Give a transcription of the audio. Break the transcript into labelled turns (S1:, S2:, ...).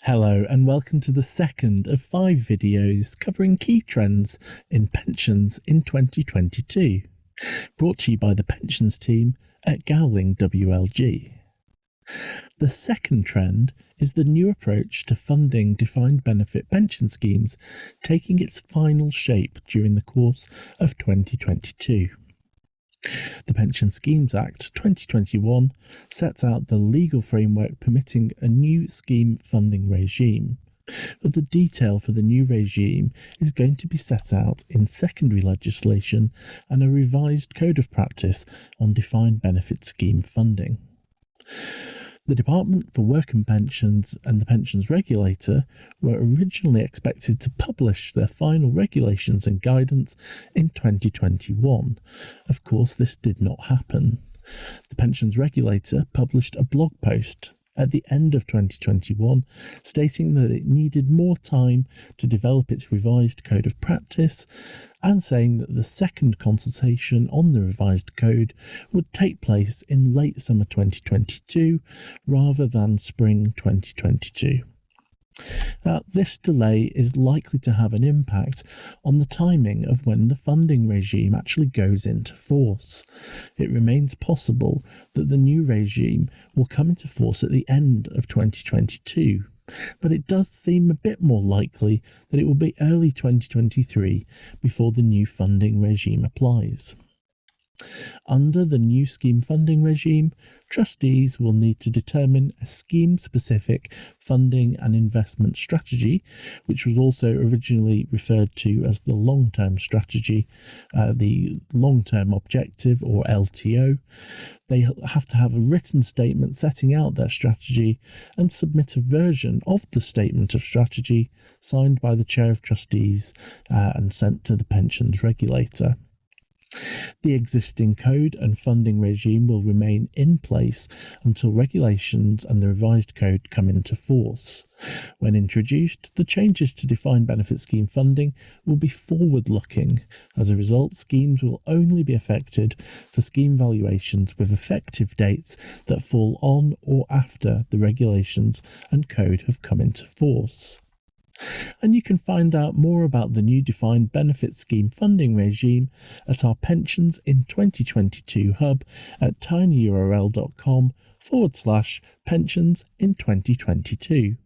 S1: Hello and welcome to the second of 5 videos covering key trends in pensions in 2022, brought to you by the pensions team at Gowling WLG. The second trend is the new approach to funding defined benefit pension schemes taking its final shape during the course of 2022. The Pension Schemes Act 2021 sets out the legal framework permitting a new scheme funding regime, but the detail for the new regime is going to be set out in secondary legislation and a revised code of practice on defined benefit scheme funding. The Department for Work and Pensions and the Pensions Regulator were originally expected to publish their final regulations and guidance in 2021. Of course, this did not happen. The Pensions Regulator published a blog post at the end of 2021 stating that it needed more time to develop its revised code of practice and saying that the second consultation on the revised code would take place in late summer 2022 rather than spring 2022. This delay is likely to have an impact on the timing of when the funding regime actually goes into force. It remains possible that the new regime will come into force at the end of 2022, but it does seem a bit more likely that it will be early 2023 before the new funding regime applies. Under the new scheme funding regime, trustees will need to determine a scheme-specific funding and investment strategy, which was also originally referred to as the long-term strategy, the long-term objective or LTO. They have to have a written statement setting out their strategy and submit a version of the statement of strategy signed by the Chair of Trustees and sent to the pensions regulator. The existing code and funding regime will remain in place until regulations and the revised code come into force. When introduced, the changes to defined benefit scheme funding will be forward-looking. As a result, schemes will only be affected for scheme valuations with effective dates that fall on or after the regulations and code have come into force. And you can find out more about the new defined benefit scheme funding regime at our Pensions in 2022 hub at tinyurl.com/pensions in 2022.